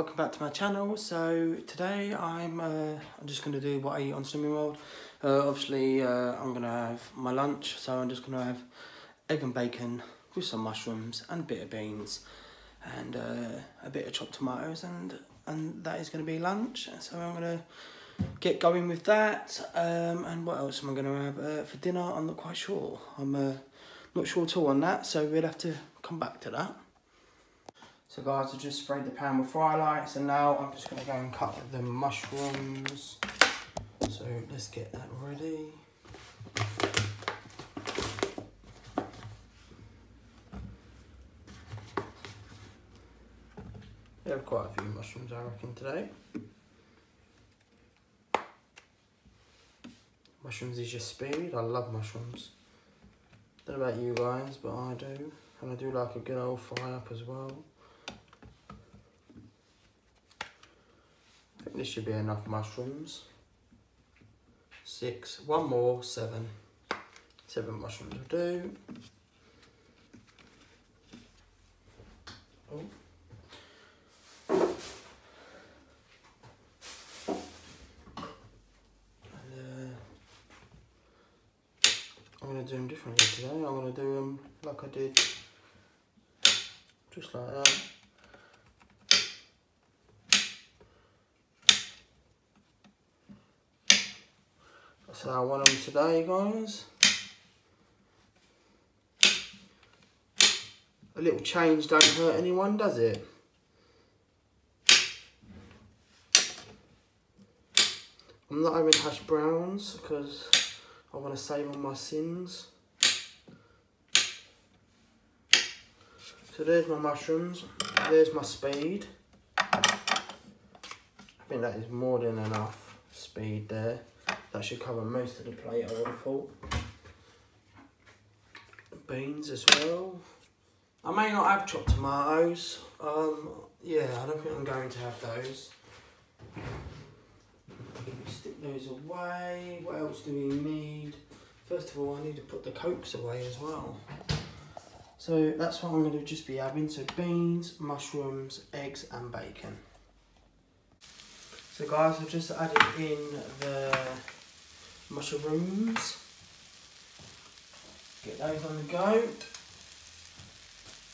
welcome back to my channel. So today I'm just going to do what I eat on Slimming World. Obviously I'm going to have my lunch, so I'm just going to have egg and bacon with some mushrooms and a bit of beans and a bit of chopped tomatoes, and that is going to be lunch. So I'm going to get going with that. And what else am I going to have for dinner? I'm not quite sure. I'm not sure at all on that, so we'll have to come back to that. So guys, I just sprayed the pan with fry lights, and now I'm just going to go and cut the mushrooms. So let's get that ready. We have quite a few mushrooms, I reckon, today. Mushrooms is your speed. I love mushrooms. Don't know about you guys, but I do. And I do like a good old fry up as well. I think this should be enough mushrooms. 6, one more, 7. 7 mushrooms will do. Oh. I'm going to do them differently today. I'm going to do them like I did, just like that. That's how I want them today, guys. A little change don't hurt anyone, does it? I'm not having hash browns because I want to save on my sins. So there's my mushrooms, there's my speed. I think that is more than enough speed there. That should cover most of the plate, I would have thought. Beans as well. I may not have chopped tomatoes. Yeah, I don't think I'm going to have those. Stick those away. What else do we need? First of all, I need to put the cokes away as well. So that's what I'm going to just be having. So beans, mushrooms, eggs and bacon. So guys, I've just added in the mushrooms. Get those on the go.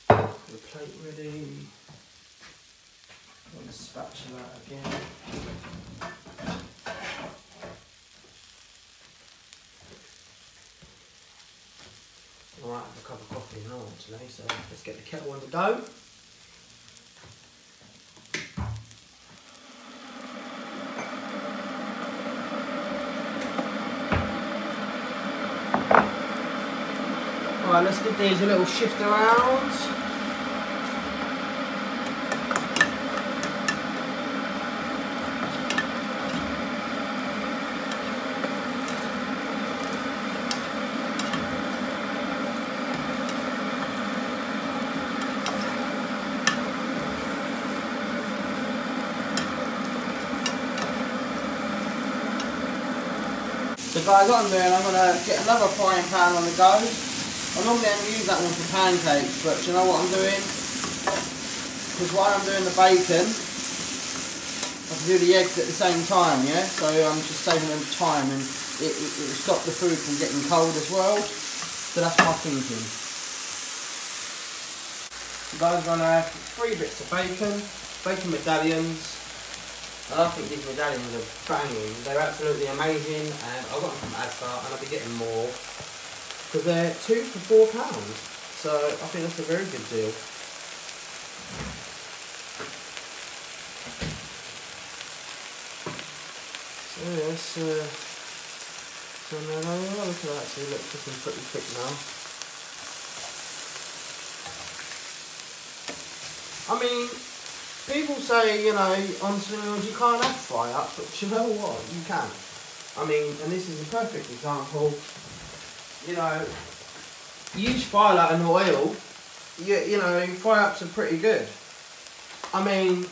Put the plate ready. I'm going to spatula again. I might have a cup of coffee and all today, so let's get the kettle on the go. Alright, let's give these a little shift around. So guys, what I'm doing, I'm going to get another frying pan on the go. I normally only use that one for pancakes, but do you know what I'm doing? Because while I'm doing the bacon, I can do the eggs at the same time, yeah? So I'm just saving them time, and it will stop the food from getting cold as well. So that's my thinking. So guys, I'm going to have 3 bits of bacon medallions. I think these medallions are banging. They're absolutely amazing, and I got them from Asda, and I'll be getting more because they're 2 for £4. So I think that's a very good deal. So let's turn that over. Look at that. See, look, looking pretty thick now. I mean, people say, you know, on Slimming World you can't have fry up, but you know what? You can. I mean, and this is a perfect example. You know, use fry light and oil. You know, fry ups are pretty good. I mean,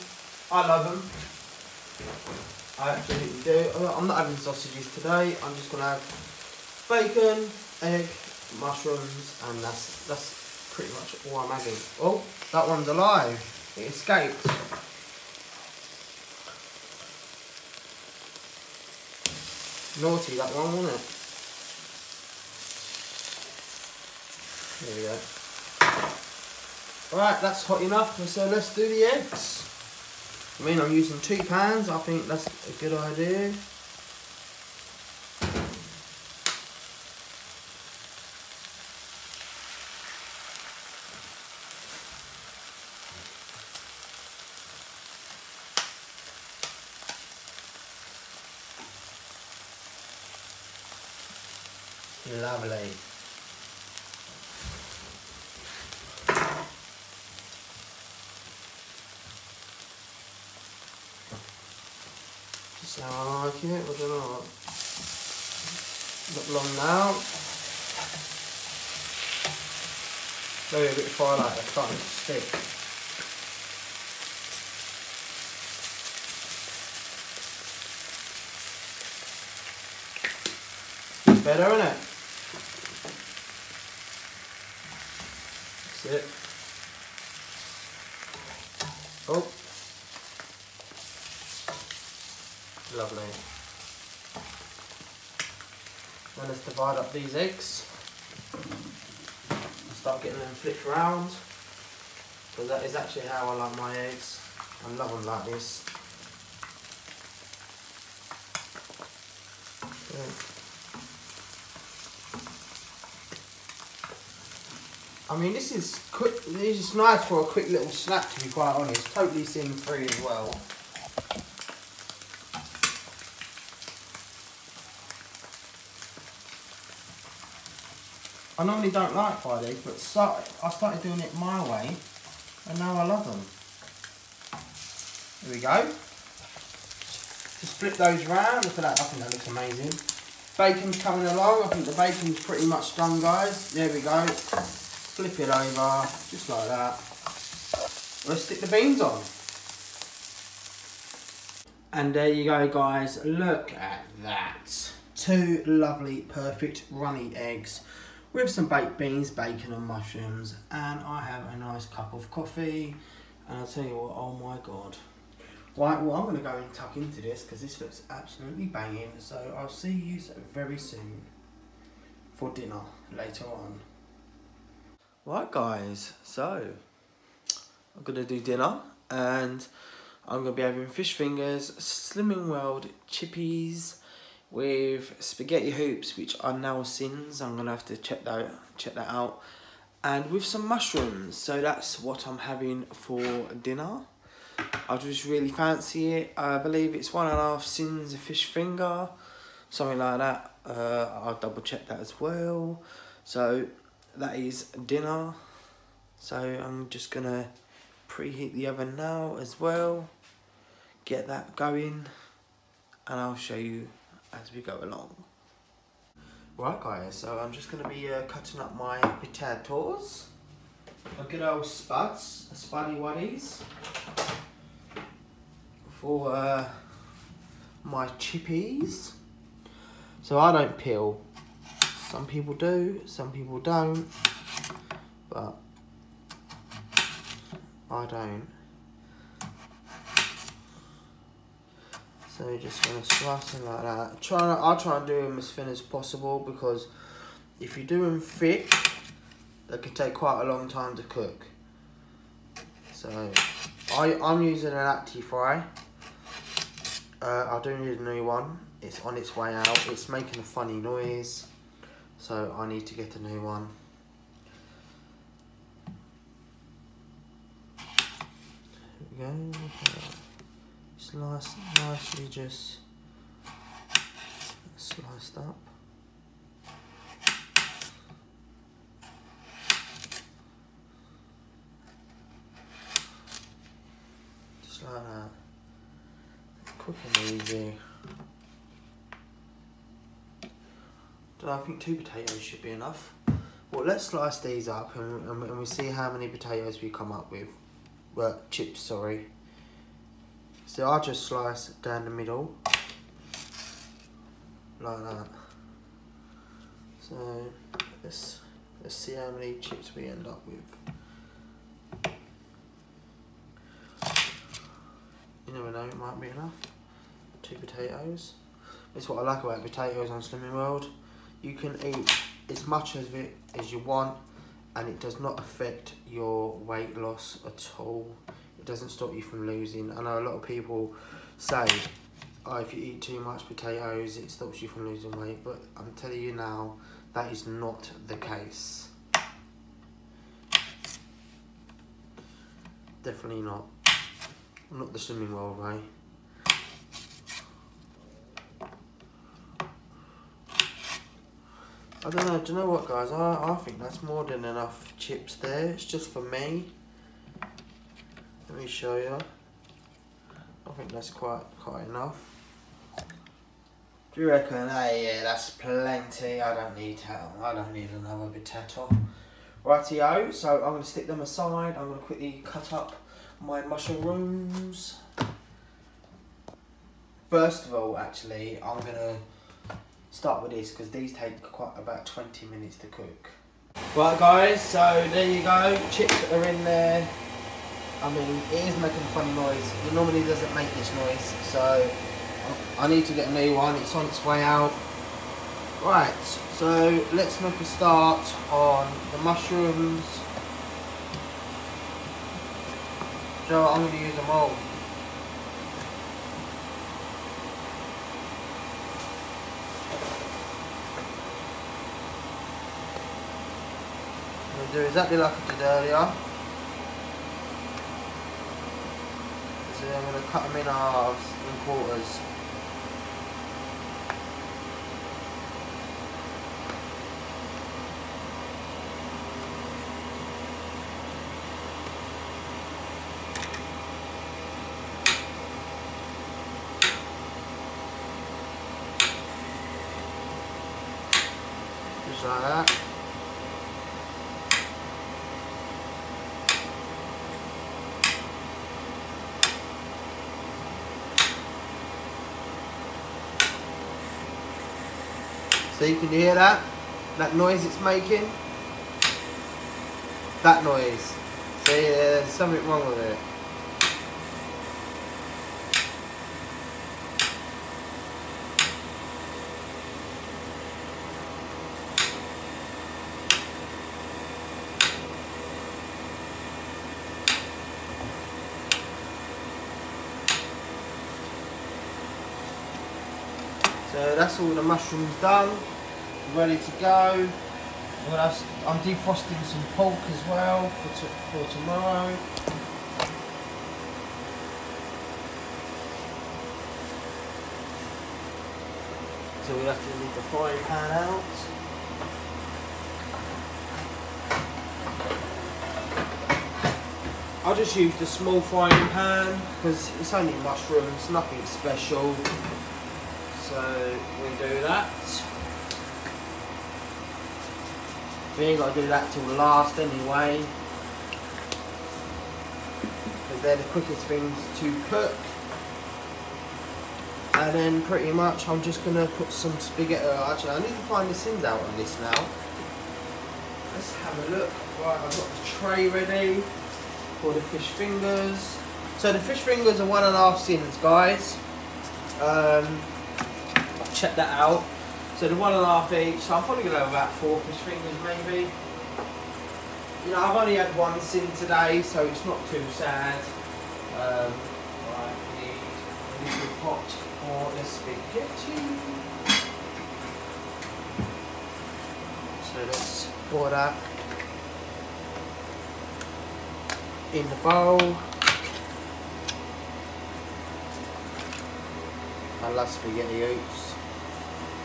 I love them. I absolutely do. I'm not having sausages today. I'm just gonna have bacon, egg, mushrooms, and that's pretty much all I'm having. Oh, that one's alive. It escaped. Naughty that one, wasn't it? There we go. Right, that's hot enough, so let's do the eggs. I mean, I'm using 2 pans, I think that's a good idea. Lovely. Just how I like it, I don't know. Not long now. Maybe a bit of fire like they're starting to stick. It's better, isn't it? That's it. Oh. Lovely. Now let's divide up these eggs. Start getting them flipped around. Because that is actually how I like my eggs. I love them like this. Okay. I mean, this is quick. This is nice for a quick little snack, to be quite honest. Totally sin-free as well. I normally don't like fried eggs, but I started doing it my way, and now I love them. There we go. Just flip those around. Look at that. I think that looks amazing. Bacon's coming along. I think the bacon's pretty much done, guys. There we go. Flip it over, just like that. Let's stick the beans on. And there you go, guys. Look at that. 2 lovely, perfect runny eggs with some baked beans, bacon and mushrooms. And I have a nice cup of coffee. And I'll tell you what, oh my God. Right, well, I'm going to go and tuck into this because this looks absolutely banging. So I'll see you very soon for dinner later on. Right, guys, so I'm going to do dinner and I'm going to be having fish fingers, Slimming World chippies with spaghetti hoops, which are now sins. I'm going to have to check that out, and with some mushrooms. So that's what I'm having for dinner. I just really fancy it. I believe it's 1.5 sins a fish finger, something like that. I'll double check that as well. So that is dinner. So I'm just gonna preheat the oven now as well, get that going, and I'll show you as we go along. Right, guys, so I'm just gonna be cutting up my potatoes. A good old spuddy waddies for my chippies. So I don't peel. Some people do, some people don't, but I don't. So we're just going to slice them like that. I'll try and do them as thin as possible, because if you do them thick, they can take quite a long time to cook. So I'm using an Actifry. I do need a new one. It's on its way out. It's making a funny noise, so I need to get a new one. There we go. Slice, nicely just sliced up. Just like that. Quick and easy. I think 2 potatoes should be enough. Well, let's slice these up and we'll see how many potatoes we come up with. Well, chips, sorry. So I'll just slice down the middle, like that. So let's see how many chips we end up with. You never know, it might be enough. 2 potatoes. It's what I like about potatoes on Slimming World. You can eat as much of it as you want, and it does not affect your weight loss at all. It doesn't stop you from losing. I know a lot of people say, oh, if you eat too much potatoes, it stops you from losing weight, but I'm telling you now, that is not the case. Definitely not. Not the Slimming World way. I don't know, do you know what, guys? I think that's more than enough chips there. It's just for me. Let me show you. I think that's quite enough. Do you reckon? Hey, yeah, that's plenty. I don't need another potato. Rightio, so I'm going to stick them aside. I'm going to quickly cut up my mushrooms. First of all, actually, I'm going to start with this because these take about 20 minutes to cook. Right, guys, so there you go. Chips are in there. I mean, it is making a funny noise. It normally doesn't make this noise, so I need to get a new one. It's on its way out. Right, so let's make a start on the mushrooms. So I'm going to use them all. I'm going to do exactly like I did earlier. So I'm going to cut them in halves, in quarters. Just like that. See, can you hear that? That noise it's making? That noise. See, there's something wrong with it. So that's all the mushrooms done, ready to go. I'm defrosting some pork as well for tomorrow. So we have to leave the frying pan out. I'll just use the small frying pan because it's only mushrooms, nothing special. So we do that. We ain't got to do that till last anyway, because they're the quickest things to cook. And then pretty much I'm just going to put some spaghetti. Actually, I need to find the sins out on this now. Let's have a look. Right, I've got the tray ready for the fish fingers. So the fish fingers are 1.5 sins, guys. Check that out. So the 1.5 each, so I'm probably going to have about 4 fish fingers maybe. You know, I've only had 1 sin today, so it's not too sad. Right, we need a little pot for the spaghetti. So let's pour that in the bowl. I love spaghetti hoops.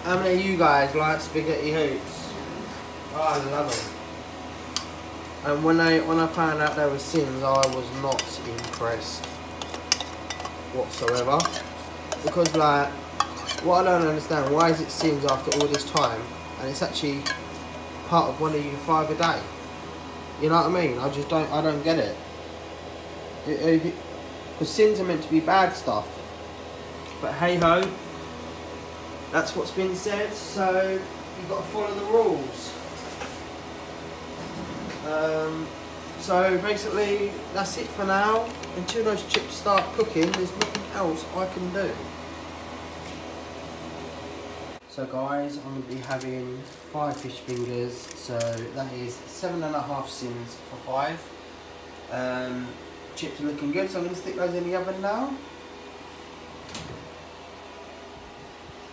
How many of you guys like spaghetti hoops? Oh, I love them. And when I found out they were sins, I was not impressed whatsoever. Because like, what I don't understand, why is it sins after all this time, and it's actually part of one of your 5 a day? You know what I mean? I don't get it. Because sins are meant to be bad stuff. But hey ho. That's what's been said, so you've got to follow the rules. So basically, that's it for now. Until those chips start cooking, there's nothing else I can do. So guys, I'm going to be having 5 fish fingers, so that is 7.5 sins for 5. Chips are looking good, so I'm going to stick those in the oven now.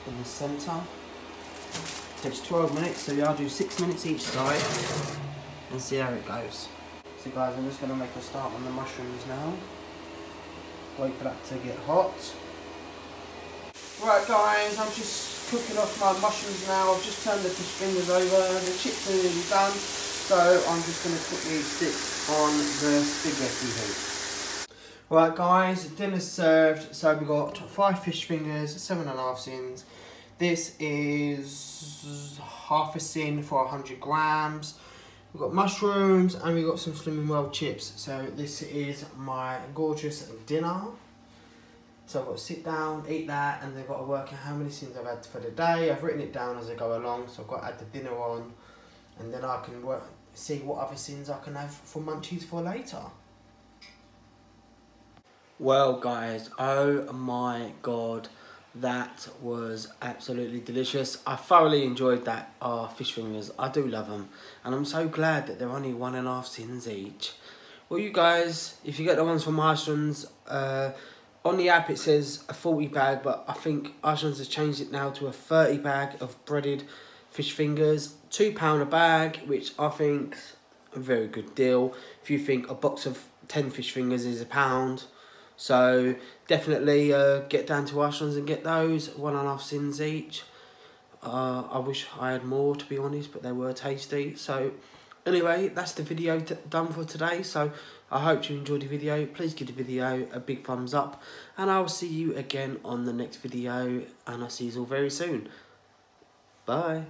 In the centre. Takes 12 minutes, so I'll do 6 minutes each side and see how it goes. So guys, I'm just going to make a start on the mushrooms now. Wait for that to get hot. Right guys, I'm just cooking off my mushrooms now. I've just turned the fish fingers over. The chips are nearly done, so I'm just going to quickly stick on the spaghetti heat. Right guys, dinner's served. So we've got 5 fish fingers, 7.5 sins. This is half a sin for 100 grams. We've got mushrooms and we've got some Slimming World chips. So this is my gorgeous dinner. So I've got to sit down, eat that, and then I've got to work out how many sins I've had for the day. I've written it down as I go along, so I've got to add the dinner on, and then I can see what other sins I can have for munchies for later. Well guys, oh my god, that was absolutely delicious. I thoroughly enjoyed that fish fingers. I do love them, and I'm so glad that they're only 1.5 sins each. Well you guys, if you get the ones from Iceland's, on the app it says a 40 bag, but I think Iceland's has changed it now to a 30 bag of breaded fish fingers. £2 a bag, which I think's a very good deal. If you think a box of 10 fish fingers is £1, so definitely get down to Iceland's and get those, 1.5 sins each. I wish I had more, to be honest, but they were tasty. So anyway, that's the video done for today. So I hope you enjoyed the video. Please give the video a big thumbs up, and I'll see you again on the next video, and I'll see you all very soon. Bye.